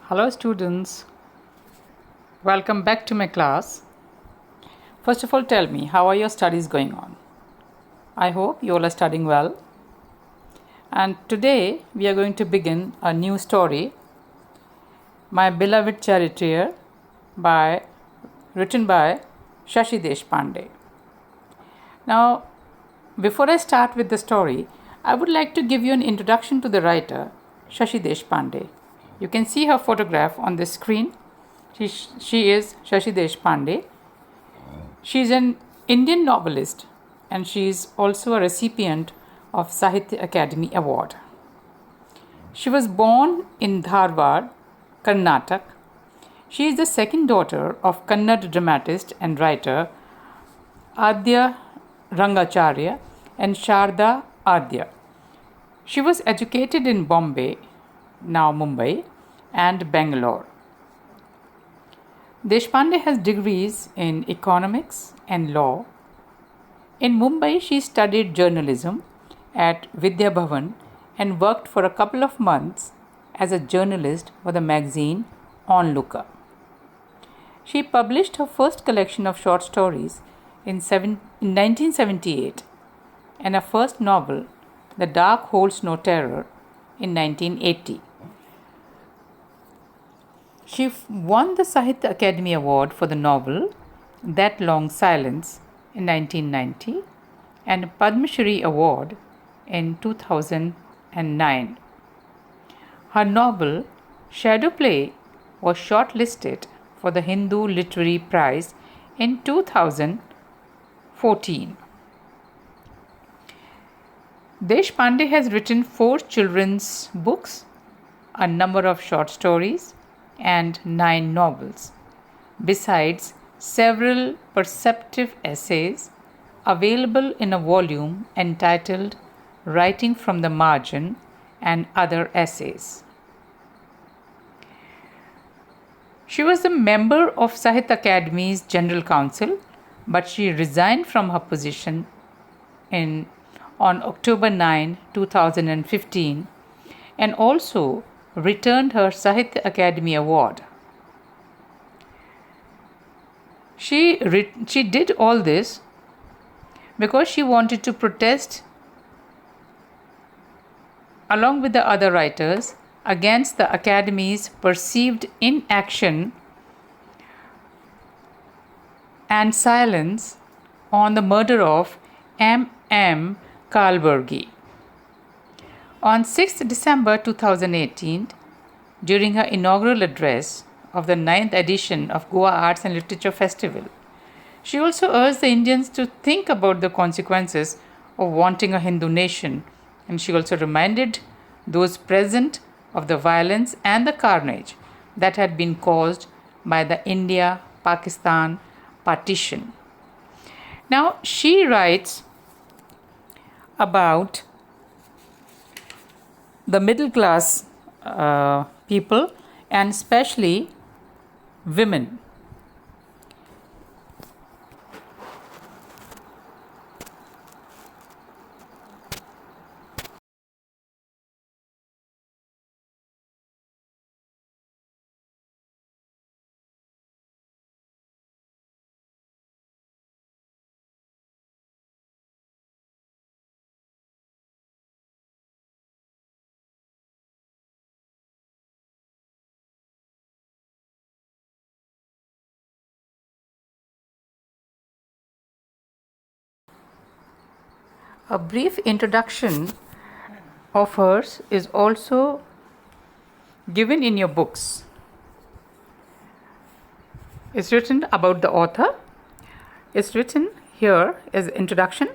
Hello students, welcome back to my class. First of all, tell me, how are your studies going on? I hope you all are studying well. And today we are going to begin a new story, My Beloved Charioteer, written by Shashi Deshpande. Now, before I start with the story, I would like to give you an introduction to the writer, Shashi Deshpande. You can see her photograph on the screen. She is Shashi Deshpande. She is an Indian novelist and she is also a recipient of Sahitya Academy Award. She was born in Dharwad, Karnataka. She is the second daughter of Kannada dramatist and writer Adya Rangacharya and Sharda Adya. She was educated in Bombay, now Mumbai, and Bangalore. Deshpande has degrees in economics and law. In Mumbai, she studied journalism at Vidya Bhavan and worked for a couple of months as a journalist for the magazine Onlooker. She published her first collection of short stories in 1978 and her first novel, The Dark Holds No Terror, in 1980. She won the Sahitya Academy Award for the novel That Long Silence in 1990 and a Padma Shri Award in 2009. Her novel Shadow Play was shortlisted for the Hindu Literary Prize in 2014. Deshpande has written 4 children's books, a number of short stories, and 9 novels, besides several perceptive essays available in a volume entitled Writing from the Margin and Other Essays. She was a member of Sahitya Academy's General Council, but she resigned from her position on October 9, 2015, and also returned her Sahitya Academy Award. She did all this because she wanted to protest along with the other writers against the Academy's perceived inaction and silence on the murder of M. Kalburgi. On 6th December 2018, during her inaugural address of the 9th edition of Goa Arts and Literature Festival, she also urged the Indians to think about the consequences of wanting a Hindu nation, and she also reminded those present of the violence and the carnage that had been caused by the India-Pakistan partition. Now, she writes about the middle class people and especially women. A brief introduction of hers is also given in your books. It's written about the author. It's written here as introduction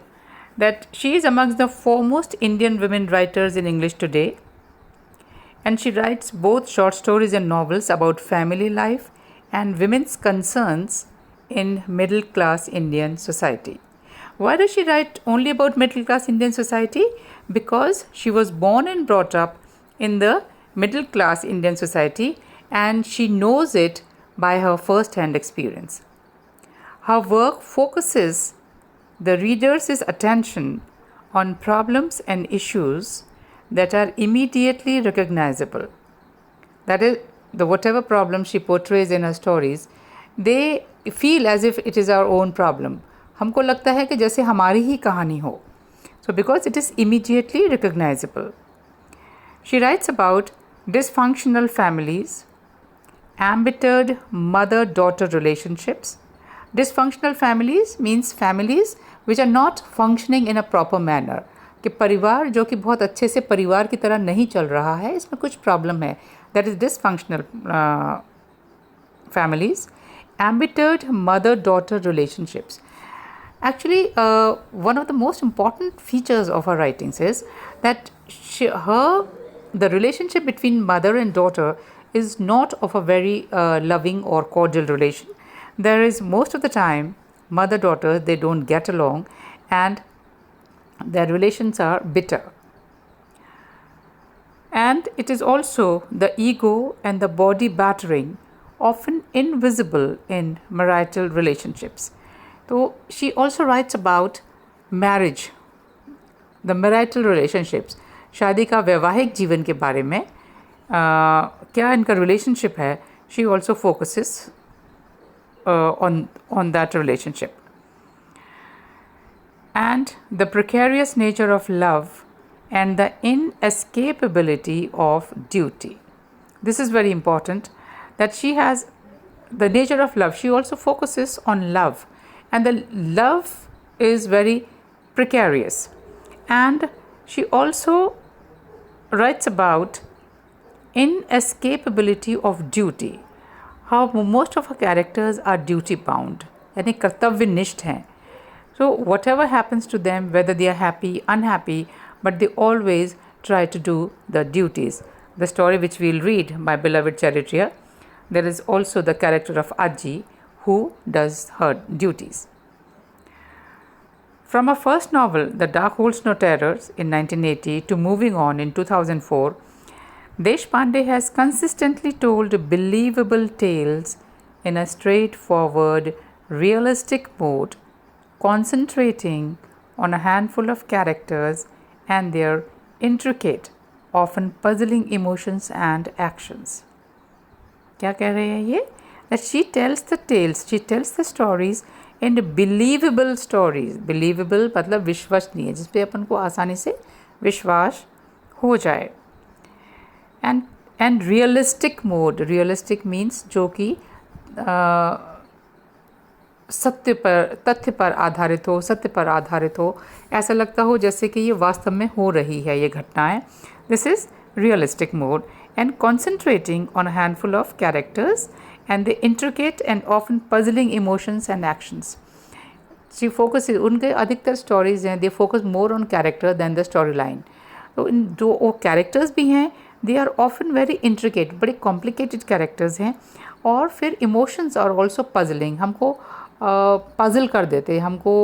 that she is amongst the foremost Indian women writers in English today, and she writes both short stories and novels about family life and women's concerns in middle class Indian society. Why does she write only about middle class Indian society? Because she was born and brought up in the middle class Indian society and she knows it by her first hand experience. Her work focuses the reader's attention on problems and issues that are immediately recognizable. That is, the whatever problem she portrays in her stories, they feel as if it is our own problem. हमको लगता है कि जैसे हमारी ही कहानी हो. So because it is immediately recognizable. She writes about dysfunctional families, embittered mother-daughter relationships. Dysfunctional families means families which are not functioning in a proper manner. कि परिवार जो कि बहुत अच्छे से परिवार की तरह नहीं चल रहा है, इसमें कुछ प्रॉब्लम है. That is dysfunctional families. Embittered mother-daughter relationships. Actually, one of the most important features of her writings is that the relationship between mother and daughter is not of a very loving or cordial relation. There is, most of the time, mother-daughter, they don't get along and their relations are bitter. And it is also the ego and the body battering, often invisible in marital relationships. So she also writes about marriage, the marital relationships. शादी का वैवाहिक जीवन के बारे में क्या इनका relationship है. She also focuses on that relationship. And the precarious nature of love and the inescapability of duty. This is very important, that she has the nature of love. She also focuses on love, and the love is very precarious. And she also writes about inescapability of duty, how most of her characters are duty bound, यानी कर्तव्यनिष्ठ हैं. So whatever happens to them, whether they are happy, unhappy, but they always try to do the duties. The story which we'll read, My Beloved Charioteer, there is also the character of Aji who does her duties. From her first novel, The Dark Holds No Terrors in 1980 to moving on in 2004, Deshpande has consistently told believable tales in a straightforward, realistic mode, concentrating on a handful of characters and their intricate, often puzzling emotions and actions. क्या कह रहे हैं ये? That she tells the tales, she tells the stories in believable stories. Believable मतलब विश्वसनीय, जिस पे अपन को आसानी से विश्वास हो जाए. And realistic mode. Realistic means जो कि सत्य पर, तथ्य पर आधारित हो, सत्य पर आधारित हो, ऐसा लगता हो जैसे कि ये वास्तव में हो रही है ये घटनाएं. This is realistic mode. And concentrating on a handful of characters and the intricate and often puzzling emotions and actions. She focuses, उनके अधिकतर stories हैं, they focus more on character than the storyline. तो इन जो वो characters भी हैं, they are often very intricate, बड़े complicated characters हैं, और फिर emotions are also puzzling. हमको puzzle कर देते, हमको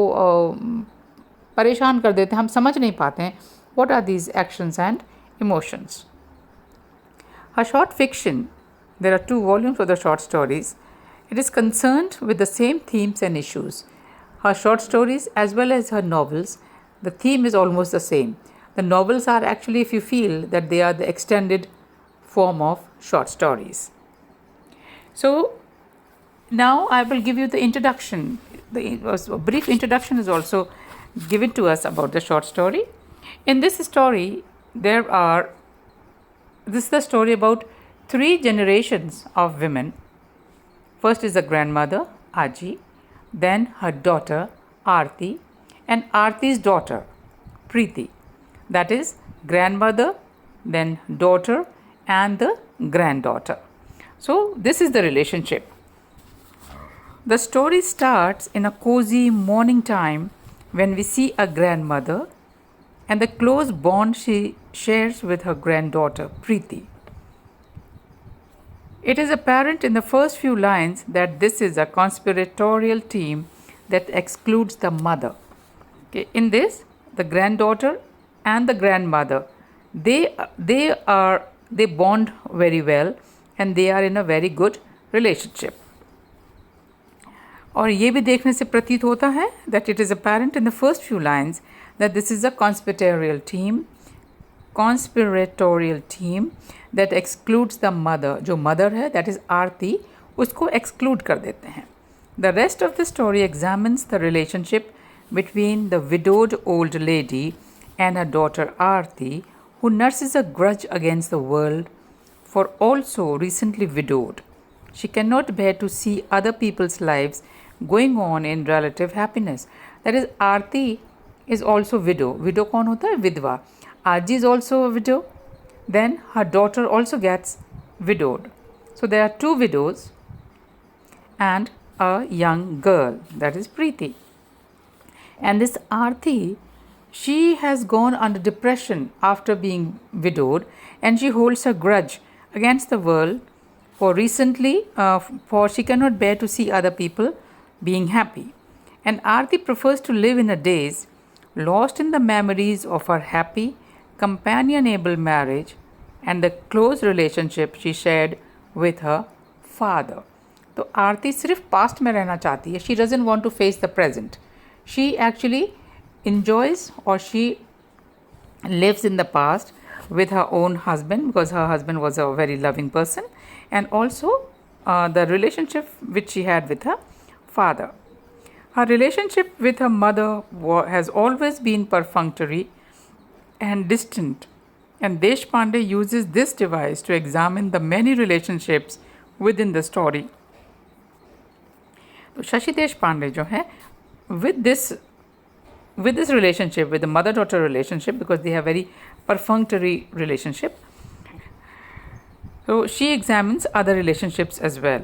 परेशान कर देते, हम समझ नहीं पाते हैं what are these actions and emotions. Her short fiction, there are 2 volumes of the short stories. It is concerned with the same themes and issues. Her short stories as well as her novels, the theme is almost the same. The novels are actually, if you feel, that they are the extended form of short stories. So now I will give you the introduction. A brief introduction is also given to us about the short story. In this story, this is the story about 3 generations of women. First is the grandmother, Aji, then her daughter, Aarti, and Aarti's daughter, Preeti. That is grandmother, then daughter, and the granddaughter. So this is the relationship. The story starts in a cozy morning time when we see a grandmother and the close bond she shares with her granddaughter, Preeti. It is apparent in the first few lines that this is a conspiratorial team that excludes the mother. Okay. In this, the granddaughter and the grandmother, they bond very well and they are in a very good relationship. और ये भी देखने से प्रतीत होता है that it is apparent in the first few lines that this is a conspiratorial team conspiratorial team that excludes the mother. जो mother है, that is आरती, उसको exclude कर देते हैं. The rest of the story examines the relationship between the widowed old lady and her daughter Aarti, who nurses a grudge against the world for also recently widowed. She cannot bear to see other people's lives going on in relative happiness. That is, Aarti is also widow. Widow कौन होता है? विधवा. Aji is also a widow. Then her daughter also gets widowed. So there are two widows and a young girl, that is Preeti. And this Aarti, she has gone under depression after being widowed, and she holds a grudge against the world for she cannot bear to see other people being happy. And Aarti prefers to live in a daze, lost in the memories of her happy, companionable marriage and the close relationship she shared with her father. तो आरती सिर्फ past में रहना चाहती है. She doesn't want to face the present. She actually enjoys or she lives in the past with her own husband, because her husband was a very loving person, and also the relationship which she had with her father. Her relationship with her mother has always been perfunctory and distant, and Deshpande uses this device to examine the many relationships within the story. तो शशि देशपांडे जो है with this relationship, with the mother-daughter relationship, because they have very perfunctory relationship, so she examines other relationships as well.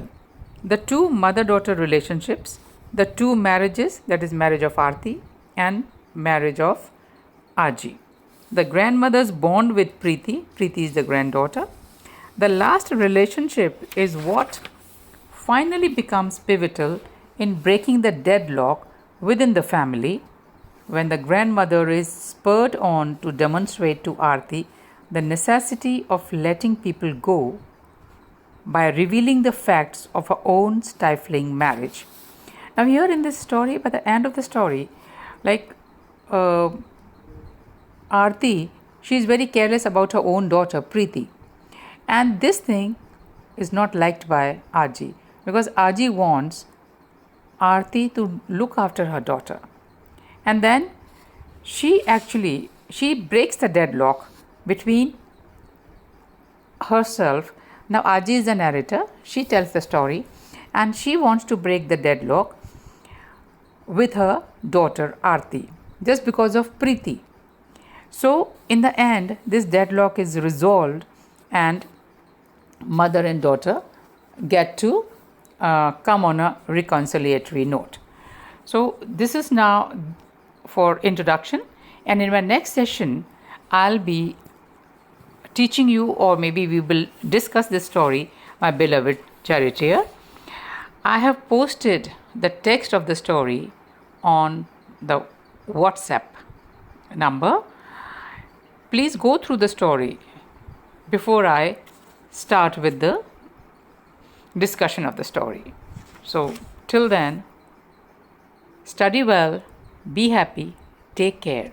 The two mother-daughter relationships, the two marriages, that is marriage of Aarti and marriage of Aji. The grandmother's bond with Preeti is the granddaughter. The last relationship is what finally becomes pivotal in breaking the deadlock within the family, when the grandmother is spurred on to demonstrate to Aarti the necessity of letting people go by revealing the facts of her own stifling marriage. Now here in this story, by the end of the story, like Aarti, she is very careless about her own daughter Preeti, and this thing is not liked by Aji, because Aji wants Aarti to look after her daughter. And then she breaks the deadlock between herself. Now Aji is the narrator, she tells the story, and she wants to break the deadlock with her daughter Aarti just because of Preeti. So in the end, this deadlock is resolved and mother and daughter get to come on a reconciliatory note. So this is now for introduction, and in my next session I'll be teaching you, or maybe we will discuss this story, my beloved Charioteer. I have posted the text of the story on the WhatsApp number. Please go through the story before I start with the discussion of the story. So till then, study well, be happy, take care.